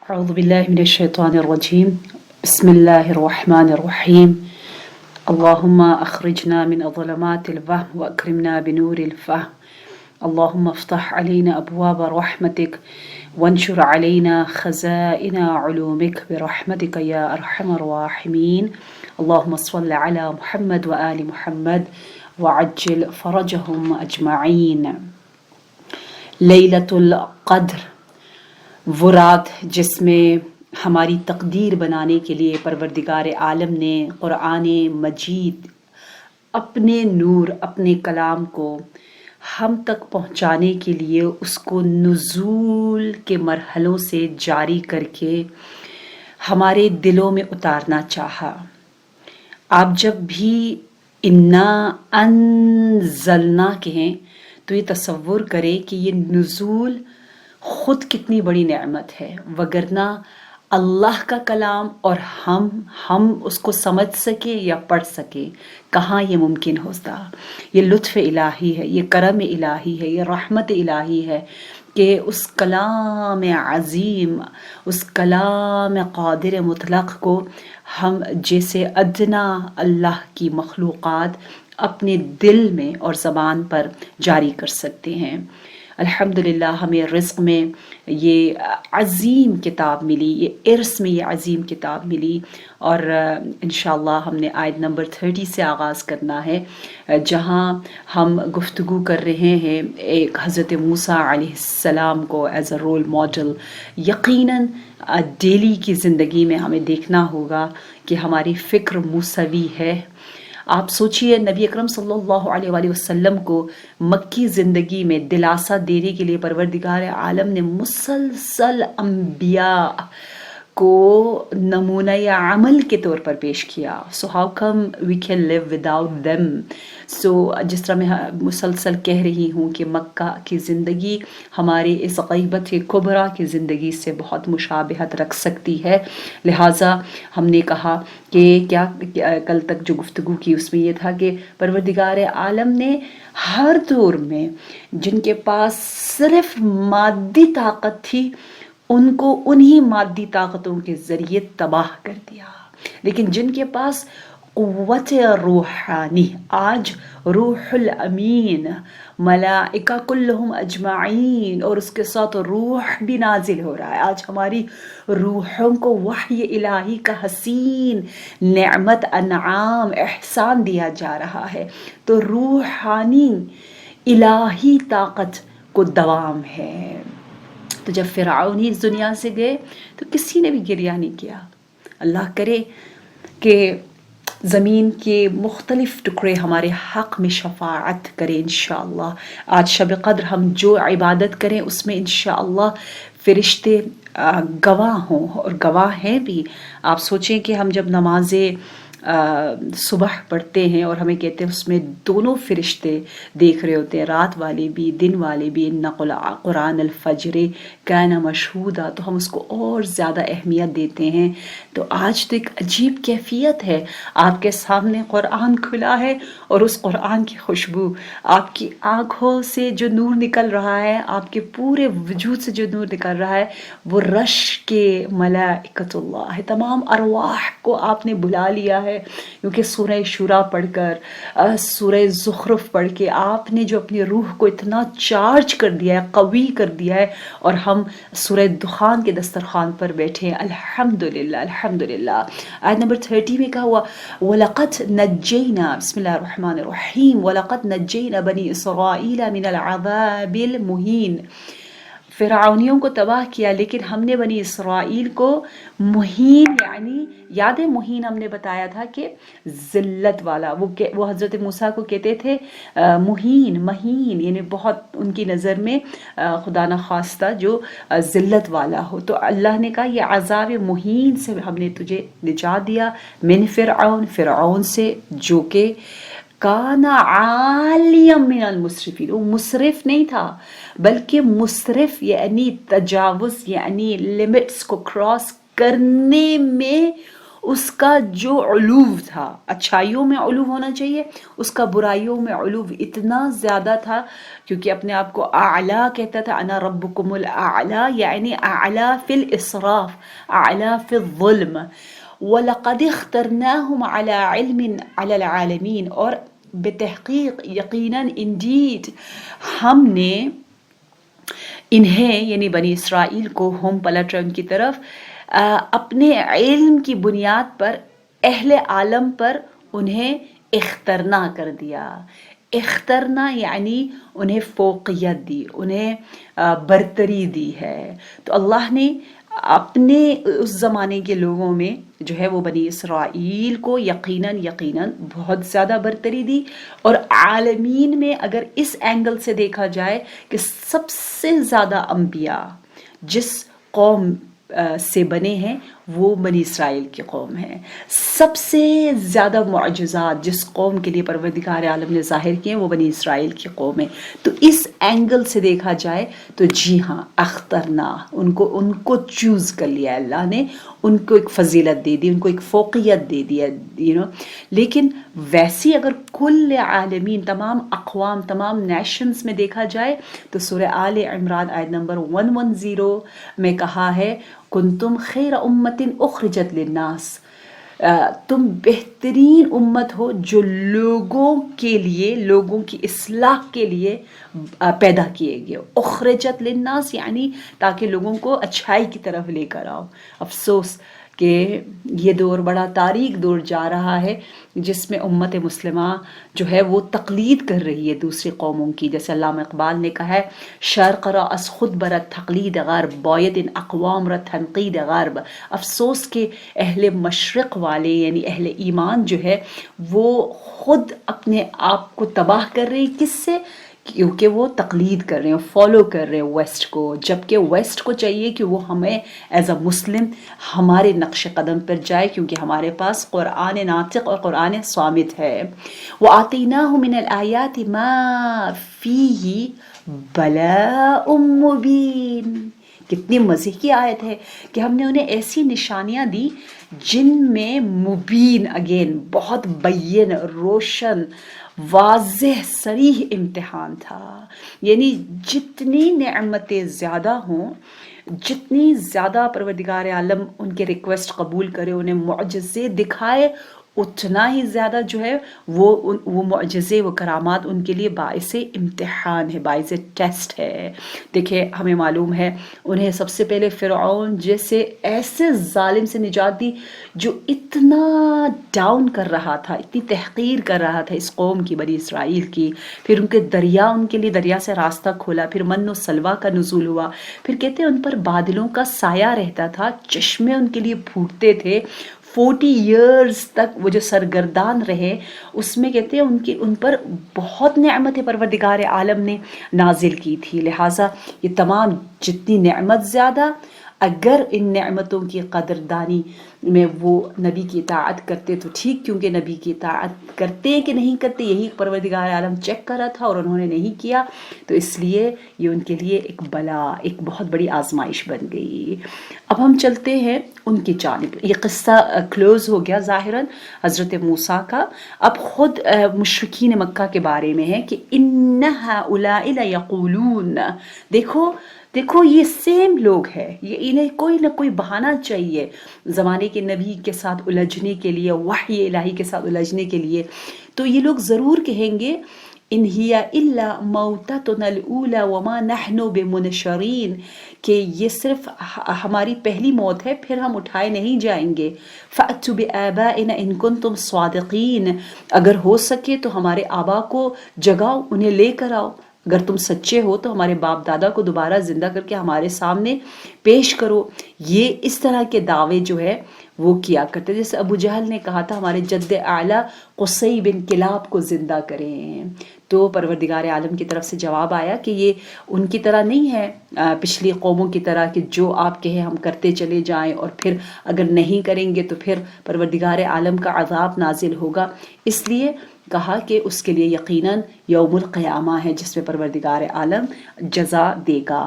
أعوذ بالله من الشيطان الرجيم. بسم الله الرحمن الرحيم. اللهم أخرجنا من ظلمات الوهم وأكرمنا بنور الفهم. اللهم افتح علينا أبواب رحمتك وانشر علينا خزائن علومك برحمتك يا أرحم الراحمين. اللهم صل على محمد وآل محمد وعجل فرجهم أجمعين. ليلة القدر، وہ رات جس میں ہماری تقدیر بنانے کے لیے پروردگار عالم نے قرآن مجید اپنے نور، اپنے کلام کو ہم تک پہنچانے کے لیے اس کو نزول کے مرحلوں سے جاری کر کے ہمارے دلوں میں اتارنا چاہا۔ آپ جب بھی انا انزلنا کہیں تو یہ تصور کریں کہ یہ نزول خود کتنی بڑی نعمت ہے، وگرنہ اللہ کا کلام اور ہم اس کو سمجھ سکیں یا پڑھ سکیں کہاں یہ ممکن ہوتا۔ یہ لطف الہی ہے، یہ کرم الہی ہے، یہ رحمت الہی ہے کہ اس کلام عظیم، اس کلام قادر مطلق کو ہم جیسے ادنا اللہ کی مخلوقات اپنے دل میں اور زبان پر جاری کر سکتے ہیں۔ الحمدللہ ہمیں رزق میں یہ عظیم کتاب ملی، یہ ارث میں یہ عظیم کتاب ملی، اور انشاءاللہ ہم نے آیت نمبر 30 سے آغاز کرنا ہے، جہاں ہم گفتگو کر رہے ہیں ایک حضرت موسیٰ علیہ السلام کو ایز اے رول ماڈل۔ یقیناً ڈیلی کی زندگی میں ہمیں دیکھنا ہوگا کہ ہماری فکر موسوی ہے۔ آپ سوچئے نبی اکرم صلی اللہ علیہ وآلہ وسلم کو مکی زندگی میں دلاسا دینے کے لیے پروردگار عالم نے مسلسل انبیاء کو نمونہ عمل کے طور پر پیش کیا۔ So how come we can live without them؟ So جس طرح میں مسلسل کہہ رہی ہوں کہ مکہ کی زندگی ہمارے اس غیبت کبریٰ کی زندگی سے بہت مشابہت رکھ سکتی ہے، لہٰذا ہم نے کہا کہ کیا کل تک جو گفتگو کی اس میں یہ تھا کہ پروردگار عالم نے ہر دور میں جن کے پاس صرف مادی طاقت تھی ان کو انہی مادی طاقتوں کے ذریعے تباہ کر دیا، لیکن جن کے پاس قوت روحانی، آج روح الامین، ملائکہ کلہم اجمعین، اور اس کے ساتھ روح بھی نازل ہو رہا ہے۔ آج ہماری روحوں کو وحی الہی کا حسین نعمت، انعام، احسان دیا جا رہا ہے، تو روحانی الہی طاقت کو دوام ہے۔ تو جب فرعون ہی اس دنیا سے گئے تو کسی نے بھی گریہ نہیں کیا۔ اللہ کرے کہ زمین کے مختلف ٹکڑے ہمارے حق میں شفاعت کریں انشاءاللہ۔ آج شب قدر ہم جو عبادت کریں اس میں انشاءاللہ فرشتے گواہ ہوں، اور گواہ ہیں بھی۔ آپ سوچیں کہ ہم جب نماز صبح پڑھتے ہیں اور ہمیں کہتے ہیں اس میں دونوں فرشتے دیکھ رہے ہوتے ہیں، رات والے بھی دن والے بھی، اِنَّ قرآن الفجر کان مشہودا، تو ہم اس کو اور زیادہ اہمیت دیتے ہیں۔ تو آج تو ایک عجیب کیفیت ہے، آپ کے سامنے قرآن کھلا ہے اور اس قرآن کی خوشبو، آپ کی آنکھوں سے جو نور نکل رہا ہے، آپ کے پورے وجود سے جو نور نکل رہا ہے، وہ رش کے ملائکۃ اللہ ہے۔ تمام ارواح کو آپ نے بلا لیا ہے، کیونکہ سورہ شورا پڑھ کر، سورہ زخرف پڑھ کے آپ نے جو اپنی روح کو اتنا چارج کر دیا ہے، قوی کر دیا ہے، اور ہم سورہ دخان کے دسترخوان پر بیٹھے ہیں۔ الحمدللہ الحمدللہ۔ آیت نمبر 30 میں کہا ہوا وَلَقَدْ نَجَّيْنَا، بسم اللہ الرحمن الرحیم، وَلَقَدْ نَجَّيْنَا بَنِي إِسْرَائِيلَ مِنَ الْعَذَابِ الْمُهِينِ، فرعونیوں کو تباہ کیا لیکن ہم نے بنی اسرائیل کو مہین، یعنی یاد مہین ہم نے بتایا تھا کہ ذلت والا، وہ حضرت موسیٰ کو کہتے تھے مہین، مہین، یعنی بہت ان کی نظر میں خدا نخواستہ جو ذلت والا ہو۔ تو اللہ نے کہا یہ عذاب مہین سے ہم نے تجھے نجات دیا، من فرعون، فرعون سے، جو کہ کان عالیا من المسرفین، وہ مسرف نہیں تھا بلکہ مسرف یعنی تجاوز، یعنی لمٹس کو کراس کرنے میں اس کا جو علو تھا، اچھائیوں میں علو ہونا چاہیے، اس کا برائیوں میں علو اتنا زیادہ تھا، کیونکہ اپنے آپ کو اعلیٰ کہتا تھا، انا ربکم الاعلیٰ، یعنی اعلیٰ فی الاسراف، اعلیٰ فی الظلم. وَلَقَدِ اخْتَرْنَاهُمْ عَلَى عِلْمٍ عَلَى الْعَالَمِينَ، اور بتحقیق یقیناً انڈیڈ ہم نے انہیں یعنی بنی اسرائیل کو، ہم پلٹ رہے ان کی طرف، اپنے علم کی بنیاد پر اہل عالم پر انہیں اخترنا کر دیا. اخترنا یعنی انہیں فوقیت دی، انہیں برتری دی ہے. تو اللہ نے اپنے اس زمانے کے لوگوں میں جو ہے وہ بنی اسرائیل کو یقیناً بہت زیادہ برتری دی. اور عالمین میں اگر اس اینگل سے دیکھا جائے کہ سب سے زیادہ انبیاء جس قوم سے بنے ہیں وہ بنی اسرائیل کی قوم ہے. سب سے زیادہ معجزات جس قوم کے لیے پروردگار عالم نے ظاہر کیے ہیں وہ بنی اسرائیل کی قوم ہے. تو اس اینگل سے دیکھا جائے تو جی ہاں، اخترنا، ان کو چوز کر لیا اللہ نے، ان کو ایک فضیلت دے دی، ان کو ایک فوقیت دے دیا، لیکن ویسی اگر کل عالمین، تمام اقوام، تمام نیشنز میں دیکھا جائے تو سورہ آل عمران آیت نمبر 110 میں کہا ہے کنتم خیر امت اخرجت للناس، تم بہترین امت ہو جو لوگوں کے لیے، لوگوں کی اصلاح کے لیے پیدا کیے گئے. اخرجت للناس یعنی تاکہ لوگوں کو اچھائی کی طرف لے کر آؤ. افسوس کہ یہ دور بڑا تاریک دور جا رہا ہے جس میں امت مسلمہ جو ہے وہ تقلید کر رہی ہے دوسری قوموں کی. جیسے علامہ اقبال نے کہا ہے شرق را از خود برد تقلید غرب، باید ان اقوام را تنقید غرب. افسوس کہ اہل مشرق والے یعنی اہل ایمان جو ہے وہ خود اپنے آپ کو تباہ کر رہے ہیں. کس سے؟ کیونکہ وہ تقلید کر رہے ہیں، فالو کر رہے ہیں ویسٹ کو، جبکہ ویسٹ کو چاہیے کہ وہ ہمیں ایز اے مسلم ہمارے نقش قدم پر جائے، کیونکہ ہمارے پاس قرآن ناطق اور قرآن صامت ہے. وَآتَيْنَاهُ مِنَ الْآيَاتِ مَا فِيهِ بَلَاءٌ مُبِينٌ. کتنی مزے کی آیت ہے کہ ہم نے انہیں ایسی نشانیاں دی جن میں مبین، اگین بہت بین، روشن، واضح، صریح امتحان تھا. یعنی جتنی نعمتیں زیادہ ہوں، جتنی زیادہ پروردگار عالم ان کے ریکویسٹ قبول کرے، انہیں معجزے دکھائے، اتنا ہی زیادہ جو ہے وہ معجزے، وہ کرامات ان کے لیے باعث امتحان ہے، باعث ٹیسٹ ہے. دیکھیں ہمیں معلوم ہے انہیں سب سے پہلے فرعون جیسے ایسے ظالم سے نجات دی جو اتنا ڈاؤن کر رہا تھا، اتنی تحقیر کر رہا تھا اس قوم کی، بنی اسرائیل کی. پھر ان کے دریا، ان کے لیے دریا سے راستہ کھولا، پھر من و سلوہ کا نزول ہوا. پھر کہتے ہیں ان پر بادلوں کا سایہ رہتا تھا، چشمے ان کے لیے پھوٹتے تھے. 40 ایئرز تک وہ جو سرگردان رہے، اس میں کہتے ہیں ان پر بہت نعمت پروردگار عالم نے نازل کی تھی. لہٰذا یہ تمام جتنی نعمت زیادہ، اگر ان نعمتوں کی قدردانی میں وہ نبی کی اطاعت کرتے تو ٹھیک، کیونکہ نبی کی اطاعت کرتے کہ نہیں کرتے یہی پروردگار عالم چیک کر رہا تھا، اور انہوں نے نہیں کیا، تو اس لیے یہ ان کے لیے ایک بلا، ایک بہت بڑی آزمائش بن گئی. اب ہم چلتے ہیں ان کی جانب. یہ قصہ کلوز ہو گیا ظاہراً حضرت موسیٰ کا. اب خود مشرکین مکہ کے بارے میں ہے کہ اِنَّ هَؤُلَاءِ لَيَقُولُونَ، دیکھو یہ سیم لوگ ہیں، یہ انہیں کوئی نہ کوئی بہانہ چاہیے زمانے کے نبی کے ساتھ الجھنے کے لیے، وحی الہی کے ساتھ الجھنے کے لیے. تو یہ لوگ ضرور کہیں گے ان ہی الا موتتنا الاولی وما نحن بمنشرین، کہ یہ صرف ہماری پہلی موت ہے، پھر ہم اٹھائے نہیں جائیں گے. فأتوا بآبائنا ان کنتم صادقین، اگر ہو سکے تو ہمارے آبا کو جگاؤ، انہیں لے کر آؤ. اگر تم سچے ہو تو ہمارے باپ دادا کو دوبارہ زندہ کر کے ہمارے سامنے پیش کرو. یہ اس طرح کے دعوے جو ہے وہ کیا کرتے. جیسے ابو جہل نے کہا تھا ہمارے جد اعلیٰ قصی بن کلاب کو زندہ کریں، تو پروردگار عالم کی طرف سے جواب آیا کہ یہ ان کی طرح نہیں ہے، پچھلی قوموں کی طرح کہ جو آپ کہیں ہم کرتے چلے جائیں، اور پھر اگر نہیں کریں گے تو پھر پروردگار عالم کا عذاب نازل ہوگا. اس لیے کہا کہ اس کے لیے یقیناً یوم القیامہ ہے جس میں پروردگار عالم جزا دے گا.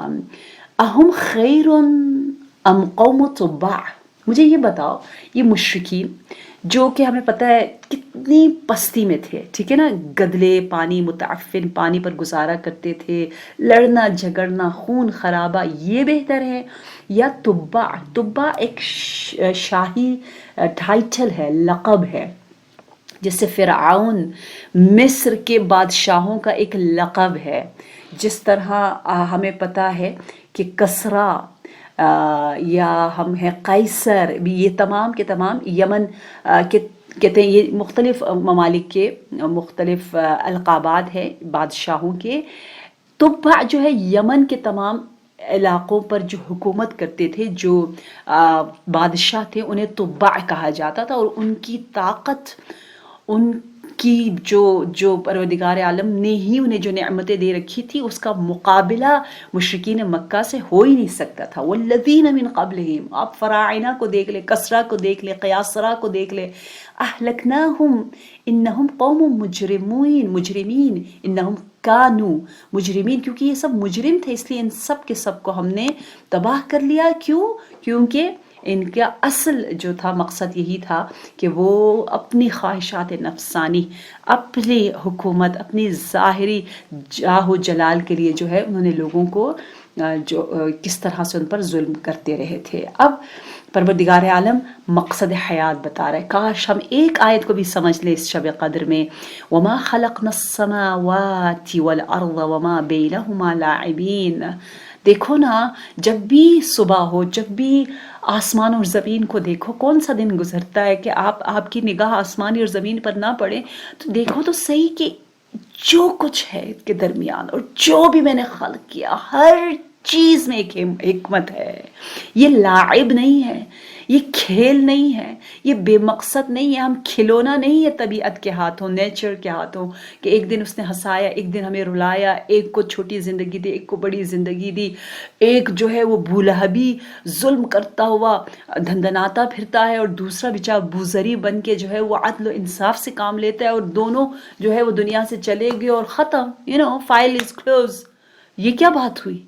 اہم خیر ام قوم تبع، مجھے یہ بتاؤ، یہ مشرکین جو کہ ہمیں پتہ ہے کتنی پستی میں تھے، ٹھیک ہے نا، گدلے پانی متعفن پانی پر گزارا کرتے تھے، لڑنا جھگڑنا خون خرابہ، یہ بہتر ہے یا تبع؟ تبع ایک شاہی ٹائٹل ہے، لقب ہے، جس سے فرعون مصر کے بادشاہوں کا ایک لقب ہے. جس طرح ہمیں پتہ ہے کہ کسریٰ یا ہم ہیں قیصر، بھی یہ تمام کے تمام یمن کے کہتے ہیں، یہ مختلف ممالک کے مختلف القابات ہیں بادشاہوں کے. تبع جو ہے یمن کے تمام علاقوں پر جو حکومت کرتے تھے، جو بادشاہ تھے، انہیں تبع کہا جاتا تھا، اور ان کی طاقت، ان کی جو پروردگار عالم نے ہی انہیں جو نعمتیں دے رکھی تھی، اس کا مقابلہ مشرکین مکہ سے ہو ہی نہیں سکتا تھا. والذین من قبلہم، آپ فراعنہ کو دیکھ لیں، کسریٰ کو دیکھ لیں، قیاصرہ کو دیکھ لیں. اہلکناہم انہم قوم مجرمین انہم کانوا مجرمین، کیونکہ یہ سب مجرم تھے، اس لیے ان سب کے سب کو ہم نے تباہ کر لیا. کیوں؟ کیونکہ ان کا اصل جو تھا مقصد یہی تھا کہ وہ اپنی خواہشات نفسانی، اپنی حکومت، اپنی ظاہری جاہ و جلال کے لیے جو ہے انہوں نے لوگوں کو جو کس طرح سے ان پر ظلم کرتے رہے تھے. اب پروردگار عالم مقصد حیات بتا رہا ہے. کاش ہم ایک آیت کو بھی سمجھ لیں اس شب قدر میں. وما خلقنا السماوات والارض وما بینہما لاعبین. دیکھو نا، جب بھی صبح ہو، جب بھی آسمان اور زمین کو دیکھو، کون سا دن گزرتا ہے کہ آپ کی نگاہ آسمان اور زمین پر نہ پڑے؟ تو دیکھو تو صحیح کہ جو کچھ ہے کے درمیان اور جو بھی میں نے خلق کیا، ہر چیز میں ایک حکمت ہے. یہ لاعب نہیں ہے، یہ کھیل نہیں ہے، یہ بے مقصد نہیں ہے، ہم کھلونا نہیں ہے طبیعت کے ہاتھوں، نیچر کے ہاتھوں، کہ ایک دن اس نے ہنسایا، ایک دن ہمیں رلایا، ایک کو چھوٹی زندگی دی، ایک کو بڑی زندگی دی، ایک جو ہے وہ بولہبی ظلم کرتا ہوا دھندناتا پھرتا ہے، اور دوسرا بیچارہ بوزری بن کے جو ہے وہ عدل و انصاف سے کام لیتا ہے، اور دونوں جو ہے وہ دنیا سے چلے گئے اور ختم، فائل از کلوز. یہ کیا بات ہوئی؟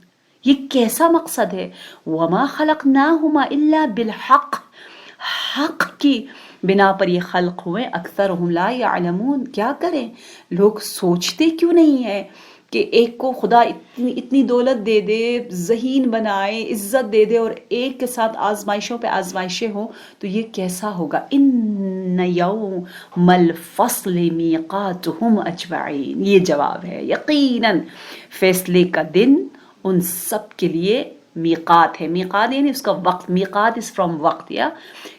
یہ کیسا مقصد ہے؟ وما خلقناہما الا بالحق، حق کی بنا پر یہ خلق ہوئے. اکثرہم لا یعلمون. کیا کریں، لوگ سوچتے کیوں نہیں ہیں کہ ایک کو خدا اتنی دولت دے دے، ذہین بنائے، عزت دے دے، اور ایک کے ساتھ آزمائشوں پہ آزمائشیں ہوں تو یہ کیسا ہوگا؟ ان یوم الفصل میقاتہم اجمعین. یہ جواب ہے، یقیناً فیصلے کا دن ان سب کے لیے میقات ہے. میقات یعنی اس کا وقت، میقات از فرام وقت، یا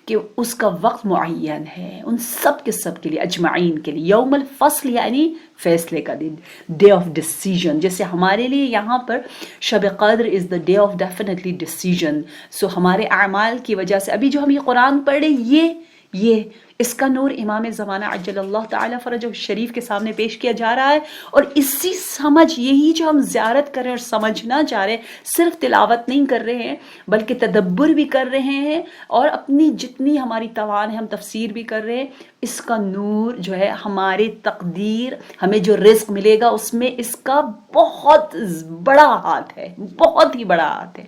کہ اس کا وقت معین ہے ان سب کے سب کے لیے، اجمعین کے لیے. یوم الفصل یعنی فیصلے کا دن، ڈے آف ڈیسیژن. جیسے ہمارے لیے یہاں پر Shab Qadr is the day of definitely decision. So ہمارے اعمال کی وجہ سے ابھی جو ہم یہ قرآن پڑھ رہے ہیں، یہ اس کا نور امام زمانہ عجل اللہ تعالیٰ فرجہ شریف کے سامنے پیش کیا جا رہا ہے. اور اسی سمجھ، یہی جو ہم زیارت کر رہے ہیں اور سمجھنا چاہ رہے ہیں، صرف تلاوت نہیں کر رہے ہیں بلکہ تدبر بھی کر رہے ہیں، اور اپنی جتنی ہماری توان ہے ہم تفسیر بھی کر رہے ہیں. اس کا نور جو ہے ہماری تقدیر، ہمیں جو رزق ملے گا اس میں اس کا بہت بڑا ہاتھ ہے، بہت ہی بڑا ہاتھ ہے،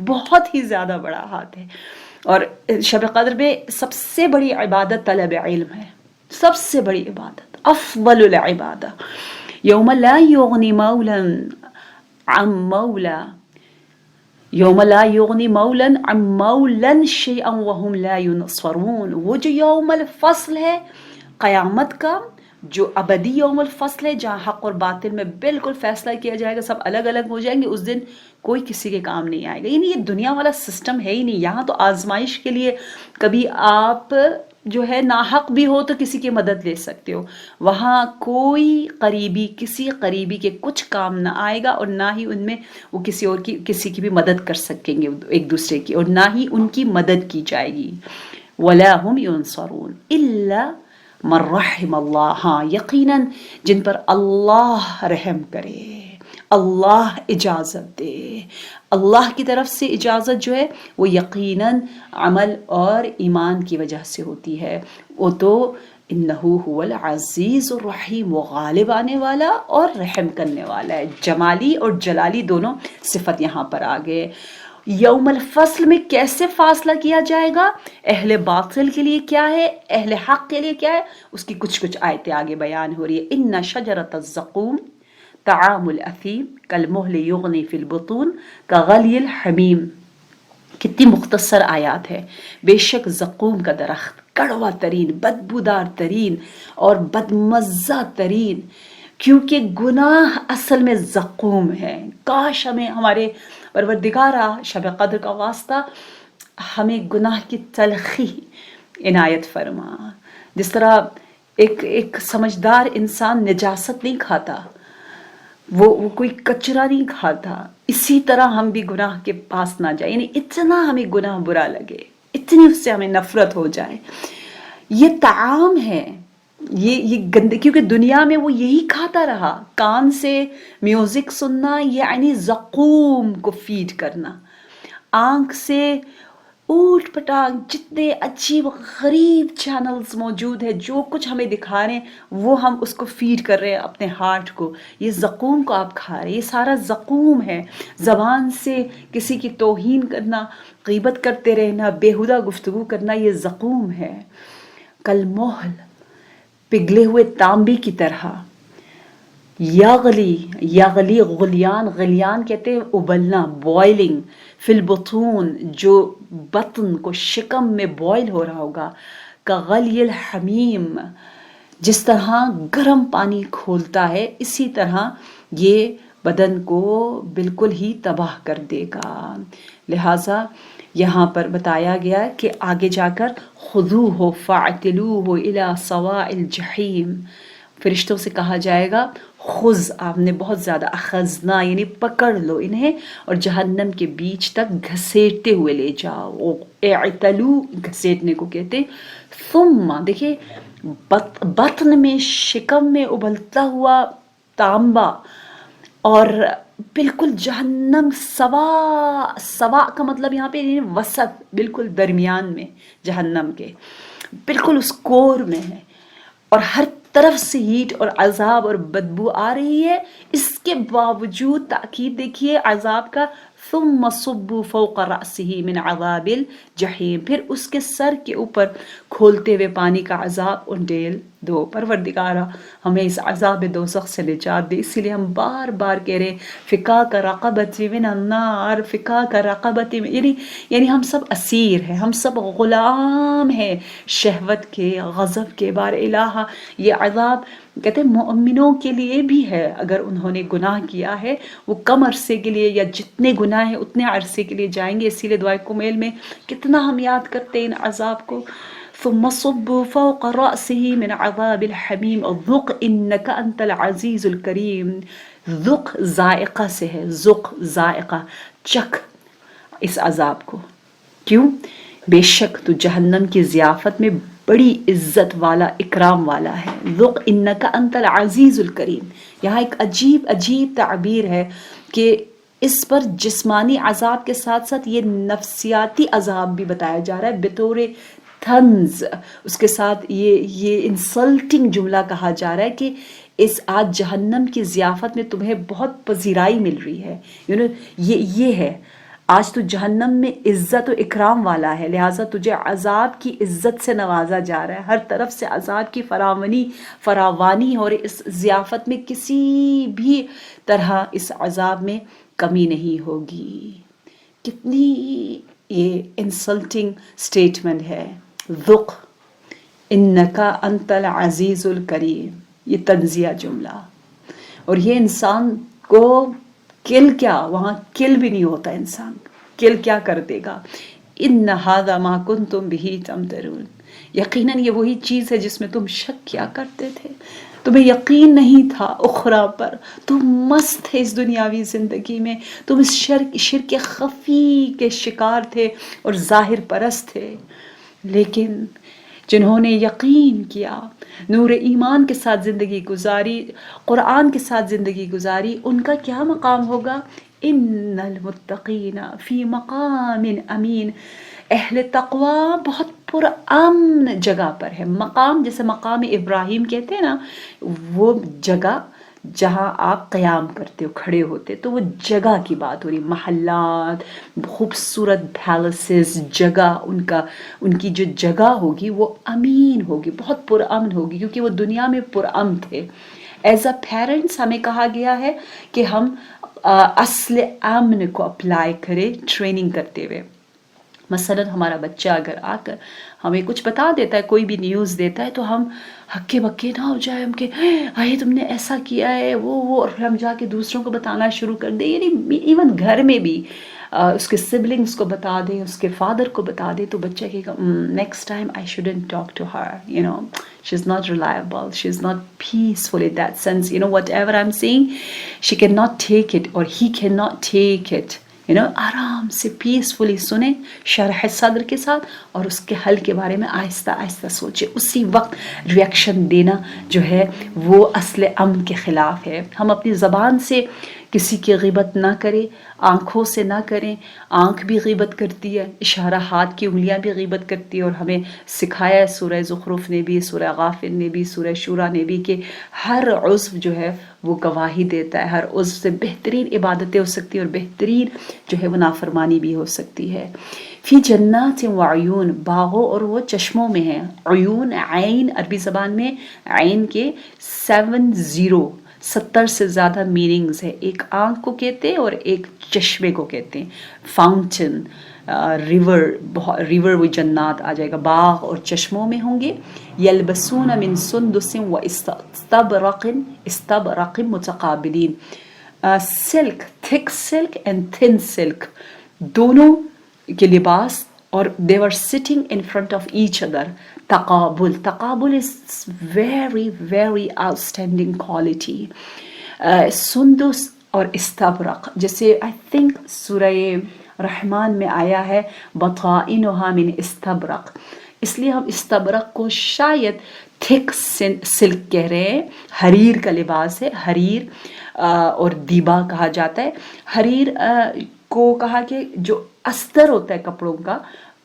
بہت ہی زیادہ بڑا ہاتھ ہے. اور شب قدر میں سب سے بڑی عبادت طلب علم ہے، سب سے بڑی عبادت، افضل العبادہ. یوم لا یغنی مولا عن مولا، یوم لا یغنی مولا عن مولا شیئا وهم لا ینصرون. وہ جو یوم الفصل ہے قیامت کا، جو ابدی یوم الفصل ہے، جہاں حق اور باطل میں بالکل فیصلہ کیا جائے گا، سب الگ الگ ہو جائیں گے، اس دن کوئی کسی کے کام نہیں آئے گا. یعنی یہ دنیا والا سسٹم ہے ہی نہیں. یہاں تو آزمائش کے لیے کبھی آپ جو ہے ناحق بھی ہو تو کسی کی مدد لے سکتے ہو، وہاں کوئی قریبی کسی قریبی کے کچھ کام نہ آئے گا، اور نہ ہی ان میں وہ کسی کی بھی مدد کر سکیں گے ایک دوسرے کی، اور نہ ہی ان کی مدد کی جائے گی. وَلَا هُمْ يُنصَرُونَ إِلَّا مَنْ رَحِمَ اللَّهُ. ہاں یقیناً جن پر اللہ رحم کرے، اللہ اجازت دے، اللہ کی طرف سے اجازت جو ہے وہ یقیناً عمل اور ایمان کی وجہ سے ہوتی ہے. وہ تو انہو هو العزیز الرحیم، وہ غالب آنے والا اور رحم کرنے والا ہے. جمالی اور جلالی دونوں صفت یہاں پر آ گئے. یوم الفصل میں کیسے فاصلہ کیا جائے گا، اہل باطل کے لیے کیا ہے، اہل حق کے لیے کیا ہے، اس کی کچھ آیتیں آگے بیان ہو رہی ہے۔ ان شجرۃ الزقوم طعام الاثیم کالمہل یغنی فی البطون کغلی الحمیم۔ کتنی مختصر آیات ہے۔ بے شک زقوم کا درخت کڑوا ترین، بدبودار ترین اور بدمزہ ترین، کیونکہ گناہ اصل میں زقوم ہے۔ کاش ہمیں ہمارے پروردگارہ شب قدر کا واسطہ ہمیں گناہ کی تلخی عنایت فرما۔ جس طرح ایک سمجھدار انسان نجاست نہیں کھاتا، وہ کوئی کچرا نہیں کھاتا، اسی طرح ہم بھی گناہ کے پاس نہ جائیں، یعنی اتنا ہمیں گناہ برا لگے، اتنی اس سے ہمیں نفرت ہو جائے۔ یہ طعام ہے، یہ گندے، کیونکہ دنیا میں وہ یہی کھاتا رہا۔ کان سے میوزک سننا یعنی زقوم کو فیڈ کرنا، آنکھ سے اوٹ پٹانگ جتنے عجیب غریب چینلز موجود ہیں، جو کچھ ہمیں دکھا رہے ہیں وہ ہم اس کو فیڈ کر رہے ہیں اپنے ہارٹ کو۔ یہ زقوم کو آپ کھا رہے ہیں، یہ سارا زقوم ہے۔ زبان سے کسی کی توہین کرنا، غیبت کرتے رہنا، بیہودہ گفتگو کرنا، یہ زقوم ہے۔ کالمہل، پگھلے ہوئے تانبے کی طرح، یغلی غلیان کہتے ہیں ابلنا، بوائلنگ، فی البطون جو بطن کو شکم میں بوائل ہو رہا ہوگا، کغلی الحمیم جس طرح گرم پانی کھولتا ہے اسی طرح یہ بدن کو بالکل ہی تباہ کر دے گا۔ لہٰذا یہاں پر بتایا گیا کہ آگے جا کر خذوہ فاعتلوہ الی سواء الجحیم، فرشتوں سے کہا جائے گا خذ، آپ نے بہت زیادہ، اخذنا یعنی پکڑ لو انہیں اور جہنم کے بیچ تک گھسیٹتے ہوئے لے جاؤ۔ اعتلو گھسیٹنے کو کہتے ہیں۔ ثم دیکھیں بطن میں، شکم میں ابلتا ہوا تانبا اور بالکل جہنم، سوا کا مطلب یہاں پہ وسط، بالکل درمیان میں جہنم کے، بالکل اس کور میں ہے اور ہر طرف سے ہیٹ اور عذاب اور بدبو آ رہی ہے۔ اس کے باوجود تاکید دیکھیے عذاب کا، ثم صبوا فوق رأسه من عذاب الجحیم، پھر اس کے سر کے اوپر کھولتے ہوئے پانی کا عذاب انڈیل دو۔ پروردگارہ ہمیں اس عذاب دوزخ سے نجات دے۔ اسی لیے ہم بار بار کہہ رہے فکاک رقبتی من النار، فکاک رقبتی، یعنی ہم سب اسیر ہیں، ہم سب غلام ہیں شہوت کے، غضب کے۔ بار الہ یہ عذاب کہتے ہیں مومنوں کے لیے بھی ہے، اگر انہوں نے گناہ کیا ہے وہ کم عرصے کے لیے، یا جتنے گناہ ہیں اتنے عرصے کے لیے جائیں گے۔ اسی لیے دعائے کمیل میں کتنا ہم یاد کرتے ہیں ان عذاب کو۔ ثم صبوا فوق رأسه من عذاب الحمیم ذق انک انت العزیز الکریم۔ ذق ذائقہ سے ہے، ذق ذائقہ، چکھ اس عذاب کو۔ کیوں؟ بے شک تو جہنم کی ضیافت میں بڑی عزت والا، اکرام والا ہے۔ ذق انک انت العزیز الکریم، یہاں ایک عجیب تعبیر ہے کہ اس پر جسمانی عذاب کے ساتھ ساتھ یہ نفسیاتی عذاب بھی بتایا جا رہا ہے بطور طنز۔ اس کے ساتھ یہ انسلٹنگ جملہ کہا جا رہا ہے کہ اس آج جہنم کی ضیافت میں تمہیں بہت پذیرائی مل رہی ہے، یہ ہے آج تو جہنم میں عزت و اکرام والا ہے، لہٰذا تجھے عذاب کی عزت سے نوازا جا رہا ہے، ہر طرف سے عذاب کی فراوانی، اور اس ضیافت میں کسی بھی طرح اس عذاب میں کمی نہیں ہوگی۔ کتنی یہ انسلٹنگ سٹیٹمنٹ ہے، ذق انکا انت العزیز الکریم، یہ تنزیہ جملہ، اور یہ انسان کو کل کیا، وہاں کل بھی نہیں ہوتا، انسان کل کیا کر دے گا۔ ان ھذا ما کنتم بہ تمترون، یقیناً یہ وہی چیز ہے جس میں تم شک کیا کرتے تھے، تمہیں یقین نہیں تھا اخری پر، تم مست تھے اس دنیاوی زندگی میں، تم اس شرک خفی کے شکار تھے اور ظاہر پرست تھے، لیکن جنہوں نے یقین کیا، نور ایمان کے ساتھ زندگی گزاری، قرآن کے ساتھ زندگی گزاری، ان کا کیا مقام ہوگا؟ ان المتقین فی مقام امین، اہل تقوی بہت پرامن جگہ پر ہے۔ مقام جیسے مقام ابراہیم کہتے ہیں نا، وہ جگہ جہاں آپ قیام کرتے ہو، کھڑے ہوتے، تو وہ جگہ کی بات ہو رہی، محلات، خوبصورت پیلسز، جگہ ان کی جو جگہ ہوگی وہ امین ہوگی، بہت پرامن ہوگی، کیونکہ وہ دنیا میں پرامن تھے۔ ایز اے پیرنٹس ہمیں کہا گیا ہے کہ ہم اصل امن کو اپلائی کریں ٹریننگ کرتے ہوئے۔ مثلا ہمارا بچہ اگر آ کر ہمیں کچھ بتا دیتا ہے، کوئی بھی نیوز دیتا ہے، تو ہم ہکے بکے نہ ہو جائے، ہم کہ آئے تم نے ایسا کیا ہے وہ، اور ہم جا کے دوسروں کو بتانا شروع کر دیں، یعنی ایون گھر میں بھی اس کے سبلنگس کو بتا دیں، اس کے فادر کو بتا دیں، تو بچہ کہے گا next time I shouldn't talk to her, she is not reliable, she is not peaceful in that sense, whatever I'm saying, she cannot take it or he cannot take it. آرام سے peacefully سنیں شرح صدر کے ساتھ، اور اس کے حل کے بارے میں آہستہ آہستہ سوچیں، اسی وقت ریئیکشن دینا جو ہے وہ اصل امن کے خلاف ہے۔ ہم اپنی زبان سے کسی کی غیبت نہ کریں، آنکھوں سے نہ کریں، آنکھ بھی غیبت کرتی ہے، اشارہ ہاتھ کی انگلیاں بھی غیبت کرتی ہے، اور ہمیں سکھایا ہے سورہ زخرف نے بھی، سورہ غافر نے بھی، سورہ شورا نے بھی، کہ ہر عضو جو ہے وہ گواہی دیتا ہے، ہر عضو سے بہترین عبادتیں ہو سکتی ہیں، اور بہترین جو ہے وہ نافرمانی بھی ہو سکتی ہے۔ فی جنات و عیون، باغوں اور وہ چشموں میں ہیں۔ عیون، عین، عربی زبان میں عین کے 70 سے زیادہ میننگز ہے۔ ایک آنکھ کو کہتے ہیں اور ایک چشمے کو کہتے ہیں، فاؤنٹن، ریور، وہ جنات آ جائے گا، باغ اور چشموں میں ہوں گے۔ یلبسون من سندس و استبرق متقابلین، سلک، تھک سلک اینڈ تھن سلک، دونوں کے لباس، اور they were sitting in front of each other۔ تقابل is very very outstanding quality۔ سندس اور استبرق، جیسے I think سورہ رحمان میں آیا ہے بطائنها من استبرق، اس لیے ہم استبرق کو شاید تھک سلک کہہ رہے ہیں۔ حریر کا لباس ہے، حریر اور دیبا کہا جاتا ہے۔ حریر کو کہا کہ جو استر ہوتا ہے کپڑوں کا،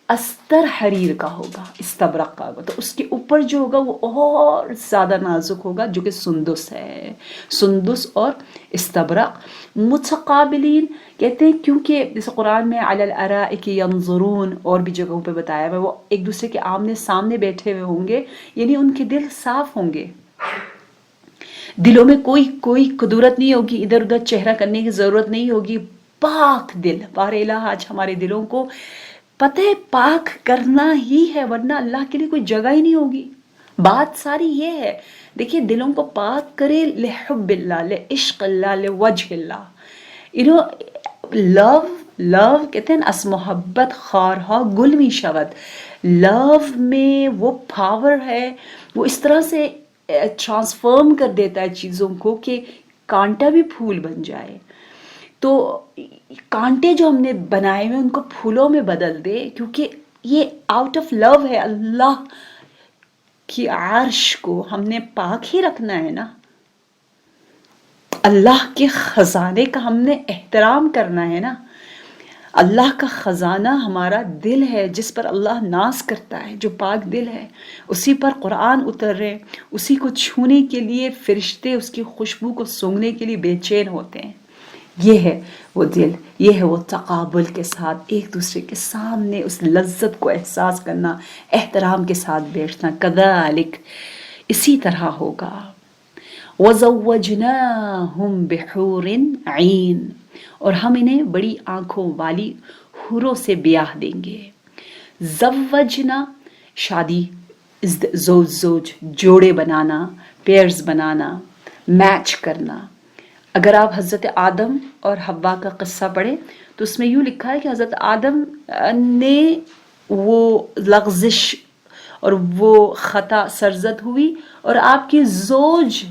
استر حریر کا ہوگا، استبرق کا ہوگا، تو اس کے اوپر جو ہوگا وہ اور زیادہ نازک ہوگا، جو کہ سندس ہے۔ سندس اور استبرق متقابلین کہتے ہیں کیونکہ جیسے قرآن میں علی الارائک ینظرون، اور بھی جگہوں پہ بتایا ہے وہ ایک دوسرے کے آمنے سامنے بیٹھے ہوئے ہوں گے، یعنی ان کے دل صاف ہوں گے، دلوں میں کوئی قدورت نہیں ہوگی، ادھر ادھر چہرہ کرنے کی ضرورت نہیں ہوگی، پاک دل۔ بار الہ آج ہمارے دلوں کو پتہ ہے پاک کرنا ہی ہے، ورنہ اللہ کے لیے کوئی جگہ ہی نہیں ہوگی۔ بات ساری یہ ہے، دیکھیے دلوں کو پاک کرے لحب اللہ، لعشق اللہ، لوجہ اللہ۔ لو کہتے ہیں اس محبت خارہا گل می شود، لو میں وہ پاور ہے، وہ اس طرح سے ٹرانسفارم کر دیتا ہے چیزوں کو کہ کانٹا بھی پھول بن جائے۔ تو کانٹے جو ہم نے بنائے ہوئے ان کو پھولوں میں بدل دے، کیونکہ یہ آؤٹ آف لو ہے۔ اللہ کی عرش کو ہم نے پاک ہی رکھنا ہے نا، اللہ کے خزانے کا ہم نے احترام کرنا ہے نا۔ اللہ کا خزانہ ہمارا دل ہے، جس پر اللہ ناز کرتا ہے، جو پاک دل ہے، اسی پر قرآن اتر رہے، اسی کو چھونے کے لیے فرشتے اس کی خوشبو کو سونگھنے کے لیے بے چین ہوتے ہیں۔ یہ ہے وہ دل، یہ ہے وہ تقابل کے ساتھ ایک دوسرے کے سامنے اس لذت کو احساس کرنا، احترام کے ساتھ بیٹھنا۔ کذالک، اسی طرح ہوگا۔ وَزَوَّجْنَاهُمْ بِحُورٍ عِین، اور ہم انہیں بڑی آنکھوں والی حوروں سے بیاہ دیں گے۔ زوجنا، شادی، زوج جوڑے بنانا، پیئرز بنانا، میچ کرنا۔ اگر آپ حضرت آدم اور حوا کا قصہ پڑھیں تو اس میں یوں لکھا ہے کہ حضرت آدم نے وہ لغزش اور وہ خطا سرزد ہوئی، اور آپ کی زوج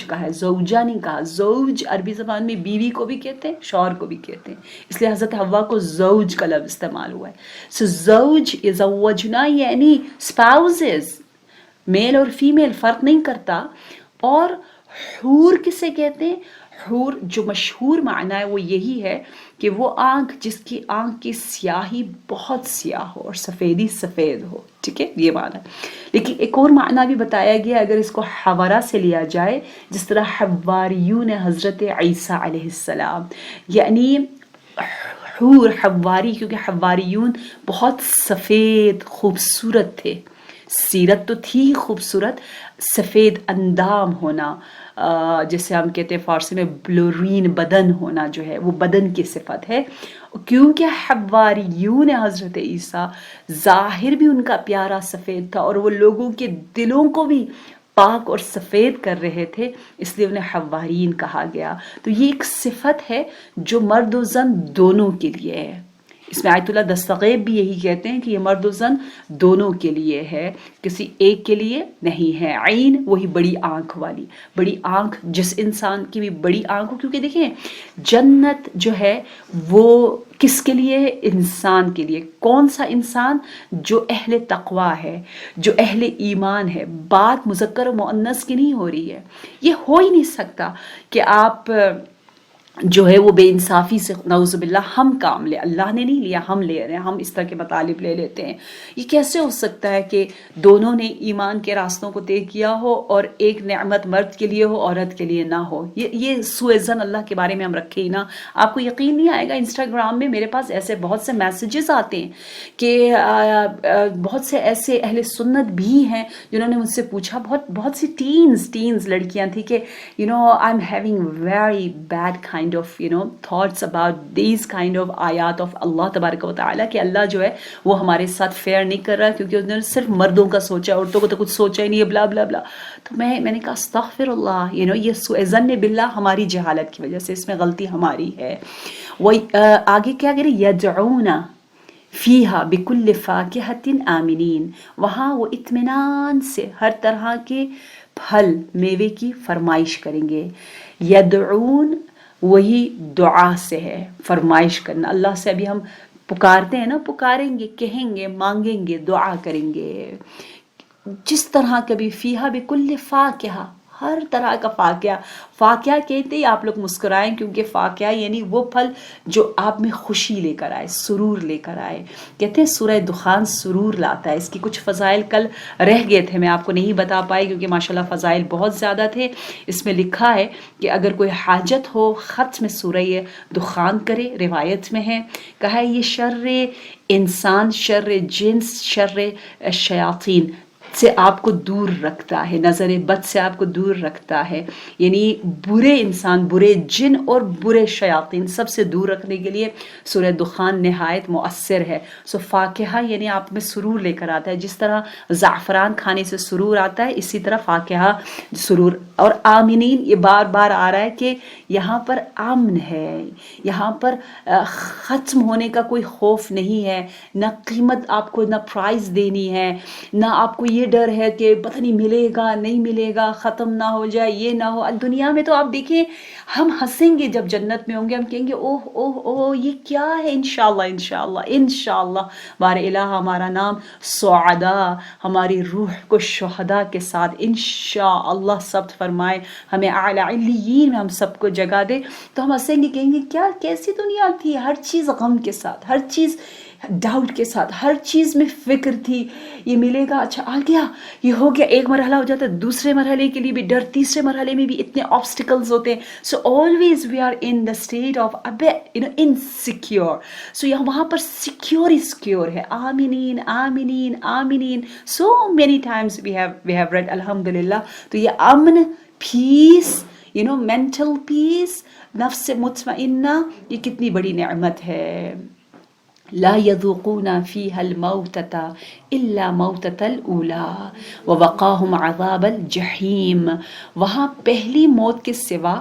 کہا ہے، زوجہ نہیں کہا۔ زوج عربی زبان میں بیوی کو بھی کہتے ہیں، شوہر کو بھی کہتے ہیں، اس لیے حضرت حوا کو زوج کا لفظ استعمال ہوا ہے۔ سو زوج، زوجنا یعنی اسپاؤزز، میل اور فیمیل فرق نہیں کرتا۔ اور حور کسے کہتے ہیں؟ حور جو مشہور معنی ہے وہ یہی ہے کہ وہ آنکھ جس کی آنکھ کی سیاہی بہت سیاہ ہو اور سفیدی سفید ہو. ٹھیک ہے، یہ معنی. لیکن ایک اور معنی بھی بتایا گیا اگر اس کو حورہ سے لیا جائے، جس طرح حواریون حضرت عیسیٰ علیہ السلام، یعنی حور حواری، کیونکہ حواریون بہت سفید خوبصورت تھے. سیرت تو تھی خوبصورت، سفید اندام ہونا، جیسے ہم کہتے ہیں فارسی میں بلورین بدن ہونا، جو ہے وہ بدن کی صفت ہے. کیونکہ حواریون حضرت عیسیٰ ظاہر بھی ان کا پیارا سفید تھا اور وہ لوگوں کے دلوں کو بھی پاک اور سفید کر رہے تھے، اس لیے انہیں حوارین کہا گیا. تو یہ ایک صفت ہے جو مرد و زن دونوں کے لیے ہے. اس میں آیت اللہ دستغیب بھی یہی کہتے ہیں کہ یہ مرد و زن دونوں کے لیے ہے، کسی ایک کے لیے نہیں ہے. عین وہی بڑی آنکھ والی، بڑی آنکھ جس انسان کی بھی بڑی آنکھ ہو. کیونکہ دیکھیں جنت جو ہے وہ کس کے لیے ہے؟ انسان کے لیے. کون سا انسان؟ جو اہل تقوی ہے، جو اہل ایمان ہے. بات مذکر و مؤنث کی نہیں ہو رہی ہے. یہ ہو ہی نہیں سکتا کہ آپ جو ہے وہ بے انصافی سے نعوذ باللہ ہم کام لے، اللہ نے نہیں لیا، ہم لے رہے ہیں، ہم اس طرح کے مطالب لے لیتے ہیں. یہ کیسے ہو سکتا ہے کہ دونوں نے ایمان کے راستوں کو طے کیا ہو اور ایک نعمت مرد کے لیے ہو عورت کے لیے نہ ہو؟ یہ سوء ظن اللہ کے بارے میں ہم رکھے ہی نا. آپ کو یقین نہیں آئے گا، انسٹاگرام میں میرے پاس ایسے بہت سے میسیجز آتے ہیں کہ بہت سے ایسے اہل سنت بھی ہیں جنہوں نے مجھ سے پوچھا، بہت سی ٹینز لڑکیاں تھیں کہ I am having very bad kind of thoughts about these kind of آیات of اللہ تبارک و تعالیٰ، کہ اللہ جو ہے وہ ہمارے ساتھ فیئر نہیں کر رہا کیونکہ انہوں نے صرف مردوں کا سوچا، عورتوں کو تو کچھ سوچا ہی نہیں ہے، بلا بلا بلا. تو میں نے کہا استغفر اللہ، یہ سوء ظن باللہ ہماری جہالت کی وجہ سے، اس میں غلطی ہماری ہے. وہ آگے کیا کرے؟ یدعون فیہا بکل فاکہۃ آمنین، وہاں وہ اطمینان سے ہر طرح کے پھل میوے کی فرمائش کریں گے. یدعون وہی دعا سے ہے، فرمائش کرنا. اللہ سے ابھی ہم پکارتے ہیں نا، پکاریں گے، کہیں گے، مانگیں گے، دعا کریں گے. جس طرح کبھی فیہا بکل فاکہہ، ہر طرح کا فاکہہ. فاکہہ کہتے ہی آپ لوگ مسکرائیں، کیونکہ فاکہہ یعنی وہ پھل جو آپ میں خوشی لے کر آئے، سرور لے کر آئے. کہتے ہیں سورہ دخان سرور لاتا ہے. اس کی کچھ فضائل کل رہ گئے تھے، میں آپ کو نہیں بتا پائی کیونکہ ماشاءاللہ فضائل بہت زیادہ تھے. اس میں لکھا ہے کہ اگر کوئی حاجت ہو ختم سورہ دخان کرے، روایت میں ہے. کہا ہے یہ شر انسان، شر جنس، شر شیاطین سے آپ کو دور رکھتا ہے، نظر بد سے آپ کو دور رکھتا ہے. یعنی برے انسان، برے جن اور برے شیاطین سب سے دور رکھنے کے لیے سورہ دخان نہایت مؤثر ہے. سو فاکہہ یعنی آپ میں سرور لے کر آتا ہے. جس طرح زعفران کھانے سے سرور آتا ہے، اسی طرح فاکہہ سرور. اور آمنین، یہ بار بار آ رہا ہے کہ یہاں پر امن ہے، یہاں پر ختم ہونے کا کوئی خوف نہیں ہے. نہ قیمت آپ کو، نہ پرائز دینی ہے، نہ آپ کو یہ ڈر ہے کہ پتہ نہیں ملے گا نہیں ملے گا، ختم نہ ہو جائے، یہ نہ ہو. دنیا میں تو آپ دیکھیں ہم ہنسیں گے جب جنت میں ہوں گے، ہم کہیں گے اوہ اوہ اوہ یہ کیا ہے. انشاءاللہ انشاءاللہ انشاءاللہ بار الہ ہمارا نام سعداء، ہماری روح کو شہداء کے ساتھ انشاءاللہ ثبت فرمائے، ہمیں اعلی علیین میں ہم سب کو جگہ دے. تو ہم ہنسیں گے، کہیں گے کیا کیسی دنیا تھی، ہر چیز غم کے ساتھ، ہر چیز ڈاؤٹ کے ساتھ، ہر چیز میں فکر تھی. یہ ملے گا، اچھا آ گیا، یہ ہو گیا. ایک مرحلہ ہو جاتا ہے، دوسرے مرحلے کے لیے بھی ڈر، تیسرے مرحلے میں بھی اتنے آبسٹیکلز ہوتے ہیں. So always we are in the state of insecure. So یہاں وہاں پر سیکیور ہی سیکیور ہے. آمینین آمینین آمینین. So many times we have read الحمدللہ. تو یہ امن، پیس، مینٹل پیس، نفس مطمئنہ، یہ کتنی بڑی نعمت ہے. لا يذوقون فيها الموتة إلا موتة الأولى ووقاهم عذاب الجحيم. وہاں پہلی موت کے سوا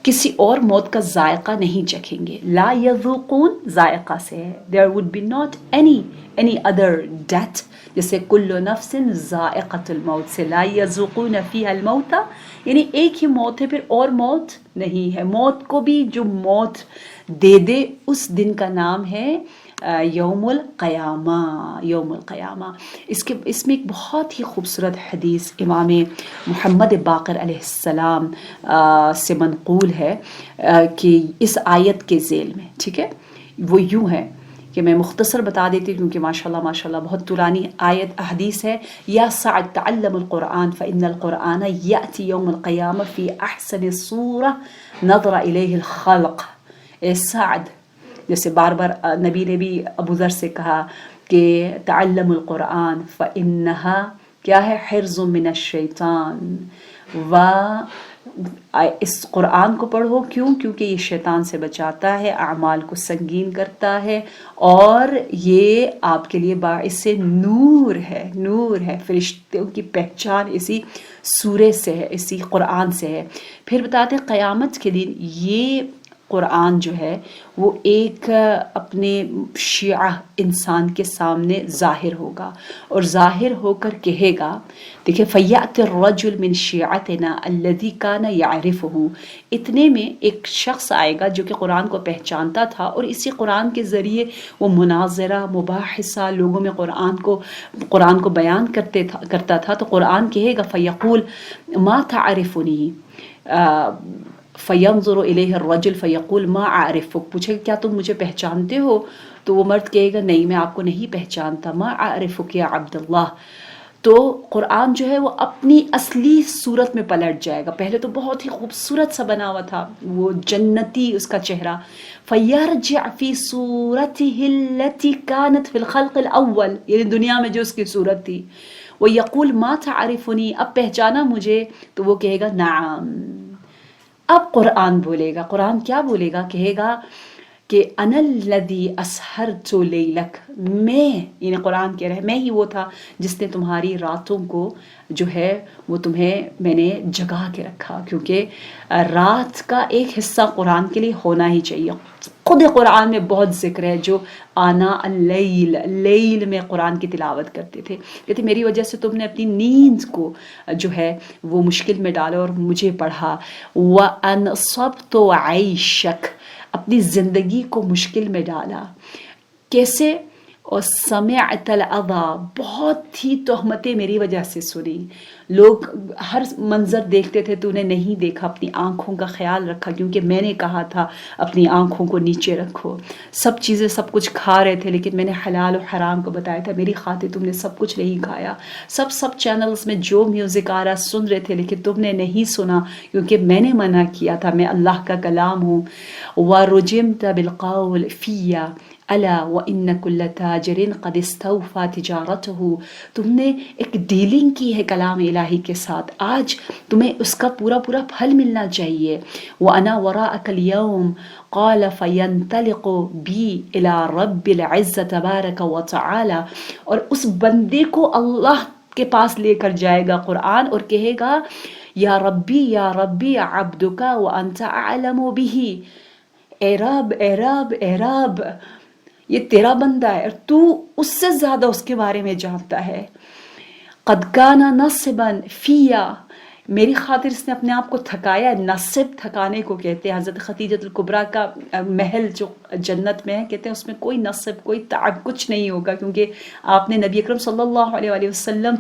کسی اور موت کا ذائقہ نہیں چکھیں گے. لا یذوقون ذائقہ سے ہے. There would be not any any other death, جیسے کل نفس ذائقۃ الموت سے لا یذوقون فیہا الموت، یعنی ایک ہی موت ہے پھر اور موت نہیں ہے. موت کو بھی جو موت دے دے اس دن کا نام ہے یوم القیامہ. یوم القیامہ. اس میں ایک بہت ہی خوبصورت حدیث امام محمد باقر علیہ السلام سے منقول ہے کہ اس آیت کے ذیل میں، ٹھیک ہے، وہ یوں ہے کہ میں مختصر بتا دیتی ہوں کیونکہ ماشاءاللہ بہت طولانی آیت حدیث ہے. یا سعد تعلم القرآن فإن القرآن یأتی یوم القیامہ فی احسن صورہ نظر الیہ الخلق. اے سعد، جیسے بار بار نبی نے بھی ابو ذر سے کہا کہ تعلم القرآن فإنها کیا ہے، حرز من الشیطان، و اس قرآن کو پڑھو. کیوں؟ کیونکہ یہ شیطان سے بچاتا ہے، اعمال کو سنگین کرتا ہے، اور یہ آپ کے لیے باعث نور ہے. نور ہے، فرشتوں کی پہچان اسی سورے سے ہے، اسی قرآن سے ہے. پھر بتاتے ہیں قیامت کے دن یہ قرآن جو ہے وہ ایک اپنے شیعہ انسان کے سامنے ظاہر ہوگا، اور ظاہر ہو کر کہے گا، دیکھیں فَيَأْتِ الرَّجُلُ مِنْ شِيعَتِنَا الَّذِي كَانَ يَعْرِفُهُ. اتنے میں ایک شخص آئے گا جو کہ قرآن کو پہچانتا تھا، اور اسی قرآن کے ذریعے وہ مناظرہ مباحثہ لوگوں میں قرآن کو بیان کرتا تھا. تو قرآن کہے گا فَيَقُولُ مَا تَعْرِفُنِي، فینظر الیہ الرجل فیقول ما اعرفک، پوچھے گا کیا تم مجھے پہچانتے ہو؟ تو وہ مرد کہے گا نہیں، میں آپ کو نہیں پہچانتا. ما اعرفک یا عبداللہ. تو قرآن جو ہے وہ اپنی اصلی صورت میں پلٹ جائے گا. پہلے تو بہت ہی خوبصورت سا بنا ہوا تھا، وہ جنتی اس کا چہرہ. فیرجع فی صورتہ التی کانت فی الخلق الاول، یعنی دنیا میں جو اس کی صورت تھی. وہ یقول ما تعرفنی، اب پہچانا مجھے؟ تو وہ کہے گا نعم. اب قرآن بولے گا. قرآن کیا بولے گا؟ کہے گا کہ انا الذی اسہرت لیلک، میں، یعنی قرآن کہہ رہا ہے میں ہی وہ تھا جس نے تمہاری راتوں کو جو ہے وہ تمہیں میں نے جگا کے رکھا. کیونکہ رات کا ایک حصہ قرآن کے لیے ہونا ہی چاہیے. خود قرآن میں بہت ذکر ہے جو آنا اللیل، لیل میں قرآن کی تلاوت کرتے تھے. کہتے میری وجہ سے تم نے اپنی نیند کو جو ہے وہ مشکل میں ڈالا اور مجھے پڑھا. وَأَنصَبْتُ عَيْشَكَ، اپنی زندگی کو مشکل میں ڈالا. کیسے؟ اور سمعت الأذى، بہت ہی تہمتیں میری وجہ سے سنی. لوگ ہر منظر دیکھتے تھے، تو نے نہیں دیکھا، اپنی آنکھوں کا خیال رکھا کیونکہ میں نے کہا تھا اپنی آنکھوں کو نیچے رکھو. سب چیزیں سب کچھ کھا رہے تھے لیکن میں نے حلال و حرام کو بتایا تھا، میری خاطر تم نے سب کچھ نہیں کھایا. سب چینلز میں جو میوزک آ رہا سن رہے تھے لیکن تم نے نہیں سنا کیونکہ میں نے منع کیا تھا، میں اللہ کا کلام ہوں. وَرُجِمْتَ بِالْقَوْلِ فِيَّ الا وَإِنَّ كُلَّ تَاجِرٍ قَدْ اسْتَوْفَى تِجَارَتُهُ، تم نے ایک ڈیلنگ کی ہے کلام الہی کے ساتھ، آج تمہیں اس کا پورا پھل ملنا چاہیے. وَأَنَا وَرَاءَكَ الْيَوْمَ قَالَ فَيَنْطَلِقُ بِي إِلَىٰ رَبِّ الْعِزَّةِ تَبَارَكَ وَتَعَالَى، اور اس بندے کو اللہ کے پاس لے کر جائے گا قرآن اور کہے گا یا ربی عبدک وانت اعلم بہ، اے رب اے رب اے رب، یہ تیرا بندہ ہے اور تو اس سے زیادہ اس کے بارے میں جانتا ہے. قد کان نصبا فیا، میری خاطر اس نے اپنے آپ کو تھکایا. نصب تھکانے کو کہتے ہیں. حضرت خدیجۃ الکبریٰ کا محل جو جنت میں ہے کہتے ہیں اس میں کوئی نصب کوئی تعب کچھ نہیں ہوگا، کیونکہ آپ نے نبی اکرم صلی اللہ علیہ وآلہ وسلم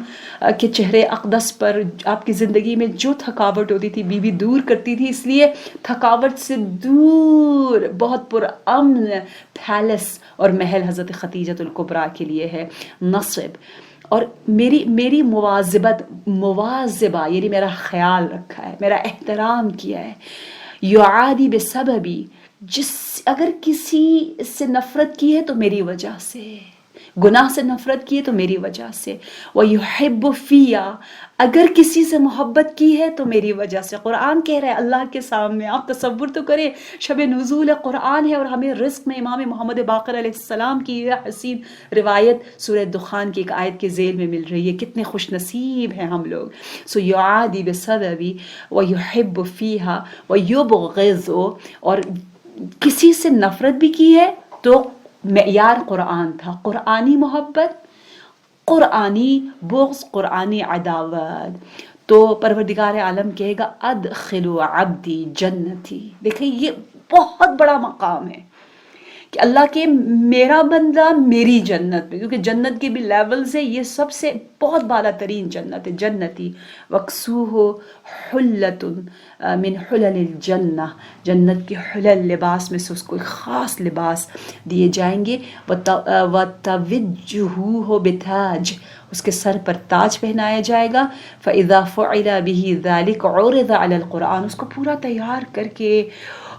کے چہرے اقدس پر آپ کی زندگی میں جو تھکاوٹ ہوتی تھی بی بی دور کرتی تھی، اس لیے تھکاوٹ سے دور بہت پرامن پیلس اور محل حضرت خدیجۃ الکبریٰ کے لیے ہے نصب. اور میری مواظبہ یعنی میرا خیال رکھا ہے، میرا احترام کیا ہے. یعادی بسببی، اگر کسی سے نفرت کی ہے تو میری وجہ سے، گناہ سے نفرت کی ہے تو میری وجہ سے. وَيُحِبُّ فِيَّا، اگر کسی سے محبت کی ہے تو میری وجہ سے. قرآن کہہ رہا ہے اللہ کے سامنے، آپ تصور تو کریں، شب نزول قرآن ہے اور ہمیں رزق میں امام محمد باقر علیہ السلام کی یہ حسین روایت سورہ دخان کی ایک آیت کے ذیل میں مل رہی ہے. کتنے خوش نصیب ہیں ہم لوگ. سو یعادی بسببی وَيُحِبُّ فِيهَا وَيُبْغِضُ، اور کسی سے نفرت بھی کی ہے تو معیار قرآن تھا، قرآنی محبت، قرآنی بغض، قرآنی عداوت. تو پروردگار عالم کہے گا ادخلوا عبدی جنتی. دیکھیں یہ بہت بڑا مقام ہے کہ اللہ کے میرا بندہ میری جنت میں، کیونکہ جنت کے بھی لیولز ہے، یہ سب سے بہت بالا ترین جنت ہے جنتی. وَقْسُوهُ حُلَّةٌ من حُلَلِ الجنہ، جنت کے حلل لباس میں سے اس کو ایک خاص لباس دیے جائیں گے. وَتَوِجُّهُ بِتَاجٍ، اس کے سر پر تاج پہنایا جائے گا. فَإِذَا فُعِلَ بِهِ ذَلِكَ عُرِضَ عَلَى الْقُرْآنِ، اس کو پورا تیار کر کے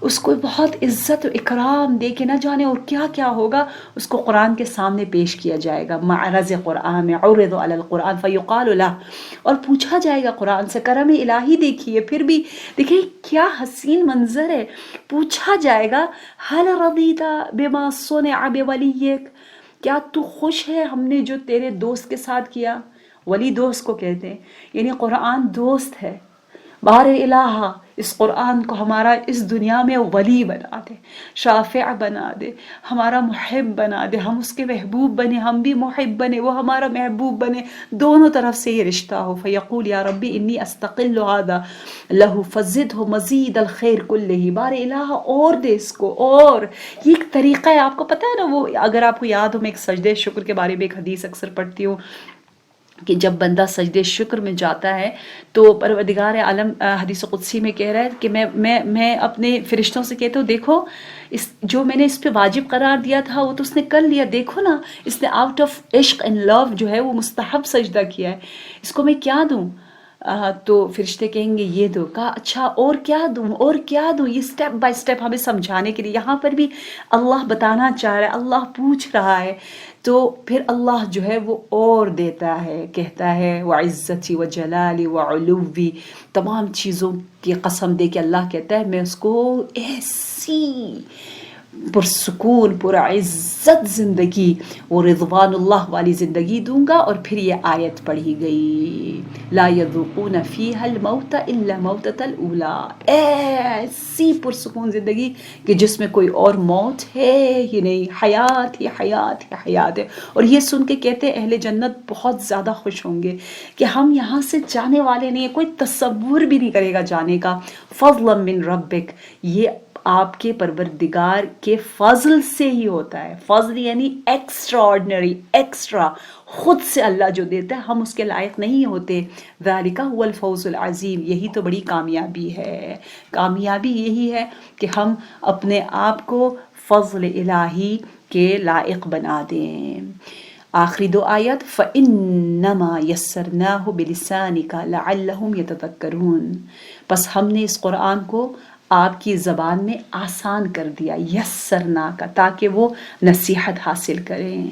اس کو بہت عزت و اکرام دے کے نہ جانے اور کیا کیا ہوگا، اس کو قرآن کے سامنے پیش کیا جائے گا. معرض قرآن میں عُرِضَ عَلَى الْقُرْآنِ فَيُقَالُ لَهُ، اور پوچھا جائے گا قرآن سے. کرم الہی دیکھیے، پھر بھی دیکھیں کیا حسین منظر ہے. پوچھا جائے گا هَلْ رَضِيتَ بِمَا صُنِعَ بِوَلِيِّكَ، کیا تو خوش ہے ہم نے جو تیرے دوست کے ساتھ کیا؟ ولی دوست کو کہتے ہیں، یعنی قرآن دوست ہے. بار الہ اس قرآن کو ہمارا اس دنیا میں ولی بنا دے، شافع بنا دے، ہمارا محب بنا دے، ہم اس کے محبوب بنے، ہم بھی محب بنے، وہ ہمارا محبوب بنے، دونوں طرف سے یہ رشتہ ہو. فیقول یا ربی انی استقل هذا لہ فزدہ مزید الخیر کلہ. بار الہ اور دے اس کو. اور یہ ایک طریقہ ہے، آپ کو پتہ ہے نا، وہ اگر آپ کو یاد ہو، میں ایک سجدہ شکر کے بارے میں ایک حدیث اکثر پڑھتی ہوں کہ جب بندہ سجدے شکر میں جاتا ہے تو پروردگار عالم حدیث قدسی میں کہہ رہا ہے کہ میں اپنے فرشتوں سے کہتا ہوں دیکھو جو میں نے اس پہ واجب قرار دیا تھا وہ تو اس نے کر لیا، دیکھو نا اس نے آؤٹ آف عشق اینڈ لو جو ہے وہ مستحب سجدہ کیا ہے، اس کو میں کیا دوں؟ تو فرشتے کہیں گے یہ دو. کہا اچھا اور کیا دوں، اور کیا دوں؟ یہ سٹیپ بائی سٹیپ ہمیں سمجھانے کے لیے یہاں پر بھی اللہ بتانا چاہ رہا ہے، اللہ پوچھ رہا ہے. تو پھر اللہ جو ہے وہ اور دیتا ہے، کہتا ہے وعزتی وجلالی وعلوی، تمام چیزوں کی قسم دے کے اللہ کہتا ہے میں اس کو ایسی پرسکون پرعزت زندگی وہ رضوان اللہ والی زندگی دوں گا. اور پھر یہ آیت پڑھی گئی لا یذوقون فیہا الموت الا موتۃ الاولی، ایسی پرسکون زندگی کہ جس میں کوئی اور موت ہے ہی نہیں، حیات ہی حیات ہی حیات ہے. اور یہ سن کے کہتے ہیں اہل جنت بہت زیادہ خوش ہوں گے کہ ہم یہاں سے جانے والے نہیں ہیں، کوئی تصور بھی نہیں کرے گا جانے کا. فضلا من ربک، یہ آپ کے پروردگار کے فضل سے ہی ہوتا ہے. فضل یعنی ایکسٹرا آرڈنری، ایکسٹرا خود سے اللہ جو دیتا ہے، ہم اس کے لائق نہیں ہوتے. ذالک هو الفوز العظیم، یہی تو بڑی کامیابی ہے. کامیابی یہی ہے کہ ہم اپنے آپ کو فضل الہی کے لائق بنا دیں. آخری دو آیت فَإِنَّمَا يَسَّرْنَاهُ بِلِسَانِكَ لَعَلَّهُمْ يَتَذَكَّرُونَ، پس ہم نے اس قرآن کو آپ کی زبان میں آسان کر دیا، یسرنا کا، تاکہ وہ نصیحت حاصل کریں.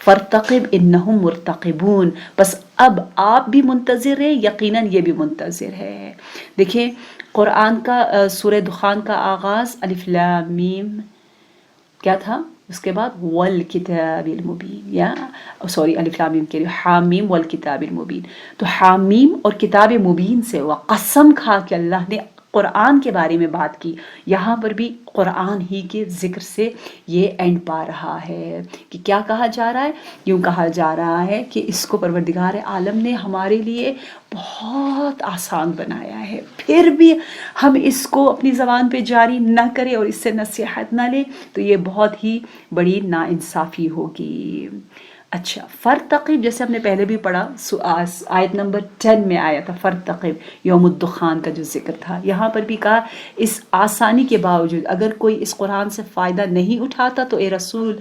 فَارْتَقِبْ إِنَّهُمْ مُرْتَقِبُونَ، بس اب آپ بھی منتظر ہیں، یقیناً یہ بھی منتظر ہے. دیکھیں قرآن کا سورہ دخان کا آغاز الف لام میم کیا تھا، اس کے بعد والکتاب المبین، یا سوری الف لام میم کے لیے حامیم والکتاب المبین. تو حامیم اور کتاب مبین سے وہ قسم کھا کے اللہ نے قرآن کے بارے میں بات کی. یہاں پر بھی قرآن ہی کے ذکر سے یہ اینڈ پا رہا ہے کہ کیا کہا جا رہا ہے، یوں کہا جا رہا ہے کہ اس کو پروردگار عالم نے ہمارے لیے بہت آسان بنایا ہے، پھر بھی ہم اس کو اپنی زبان پہ جاری نہ کریں اور اس سے نصیحت نہ لیں تو یہ بہت ہی بڑی ناانصافی ہوگی. اچھا فرتقب، جیسے ہم نے پہلے بھی پڑھا آیت نمبر 10 میں آیا تھا فرتقب، یوم الدخان کا جو ذکر تھا، یہاں پر بھی کہا اس آسانی کے باوجود اگر کوئی اس قرآن سے فائدہ نہیں اٹھاتا تو اے رسول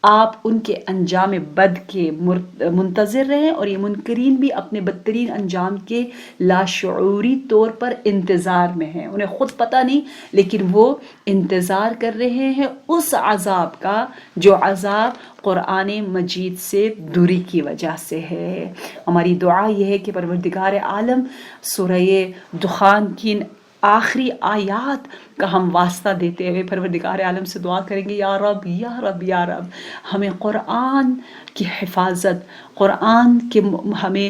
آپ ان کے انجام بد کے منتظر رہیں، اور یہ منکرین بھی اپنے بدترین انجام کے لاشعوری طور پر انتظار میں ہیں. انہیں خود پتہ نہیں لیکن وہ انتظار کر رہے ہیں اس عذاب کا جو عذاب قرآن مجید سے دوری کی وجہ سے ہے. ہماری دعا یہ ہے کہ پروردگار عالم سورہ دخان کی آخری آیات کا ہم واسطہ دیتے ہوئے پروردگار عالم سے دعا کریں گے، یا رب یا رب یا رب، ہمیں قرآن کی حفاظت، قرآن کے ہمیں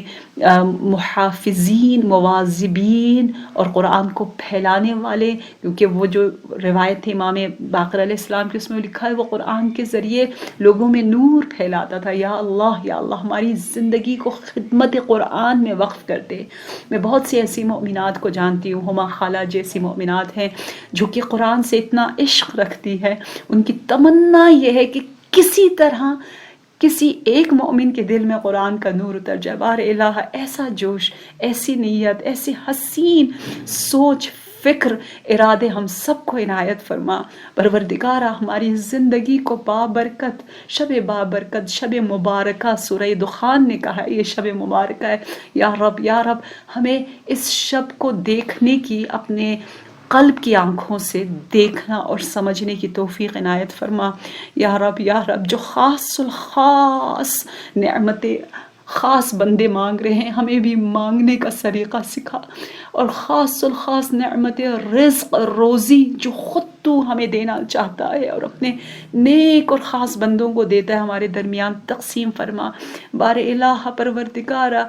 محافظین، مواظبین اور قرآن کو پھیلانے والے، کیونکہ وہ جو روایت تھی امام باقر علیہ السلام کی، اس میں لکھا ہے وہ قرآن کے ذریعے لوگوں میں نور پھیلاتا تھا۔ یا اللہ ہماری زندگی کو خدمت قرآن میں وقف کر دے۔ میں بہت سی ایسی مؤمنات کو جانتی ہوں، ہما خالہ جیسی مؤمنات ہیں جو کہ قرآن سے اتنا عشق رکھتی ہے، ان کی تمنا یہ ہے کہ کسی طرح کسی ایک مومن کے دل میں قرآن کا نور اتر جائے۔ بار الہ ایسا جوش، ایسی نیت، ایسی حسین سوچ، فکر، ارادے ہم سب کو عنایت فرما۔ پروردگارہ ہماری زندگی کو بابرکت، شب مبارکہ، سورہ دخان نے کہا یہ شب مبارکہ ہے، یا رب ہمیں اس شب کو دیکھنے کی، اپنے قلب کی آنکھوں سے دیکھنا اور سمجھنے کی توفیق عنایت فرما۔ یا رب جو خاص الخاص نعمتیں خاص بندے مانگ رہے ہیں، ہمیں بھی مانگنے کا سلیقہ سکھا، اور خاص الخاص نعمت رزق، روزی جو خود تو ہمیں دینا چاہتا ہے اور اپنے نیک اور خاص بندوں کو دیتا ہے، ہمارے درمیان تقسیم فرما۔ بار الہ پروردگارہ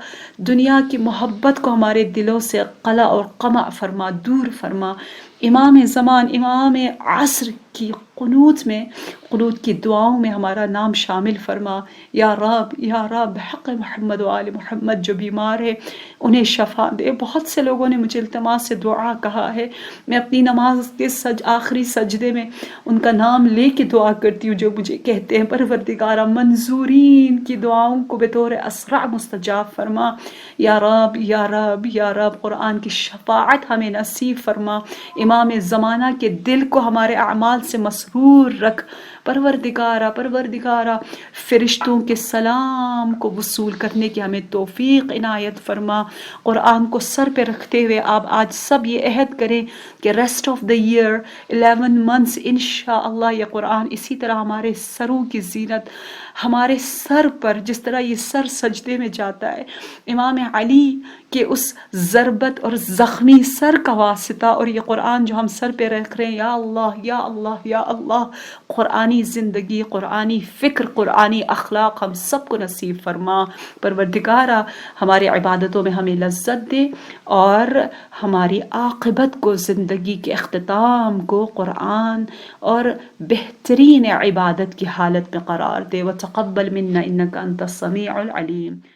دنیا کی محبت کو ہمارے دلوں سے قلع اور قمع فرما، دور فرما۔ امام زمان، امام عصر کی قنوت کی دعاؤں میں ہمارا نام شامل فرما۔ یا رب حق محمد و آل محمد جو بیمار ہے انہیں شفا دے۔ بہت سے لوگوں نے مجھے التماس سے دعا کہا ہے، میں اپنی نماز کے آخری سجدے میں ان کا نام لے کے دعا کرتی ہوں، جو مجھے کہتے ہیں پروردگارہ منظورین کی دعاؤں کو بطور اسرع مستجاب فرما۔ یا رب قرآن کی شفاعت ہمیں نصیب فرما۔ امام زمانہ کے دل کو ہمارے اعمال سے مسرور رکھ۔ پروردگارہ فرشتوں کے سلام کو وصول کرنے کی ہمیں توفیق عنایت فرما۔ قرآن کو سر پہ رکھتے ہوئے آپ آج سب یہ عہد کریں کہ rest of the year 11 months انشاءاللہ یہ قرآن اسی طرح ہمارے سروں کی زینت، ہمارے سر پر جس طرح یہ سر سجدے میں جاتا ہے، امام علی کے اس ضربت اور زخمی سر کا واسطہ، اور یہ قرآن جو ہم سر پہ رکھ رہے ہیں، یا اللہ قرآنی زندگی، قرآنی فکر، قرآنی اخلاق ہم سب کو نصیب فرما۔ پروردگارہ ہماری عبادتوں میں ہمیں لذت دے، اور ہماری عاقبت کو، زندگی کے اختتام کو قرآن اور بہترین عبادت کی حالت میں قرار دے۔ وتقبل منا انک انت السمیع العلیم۔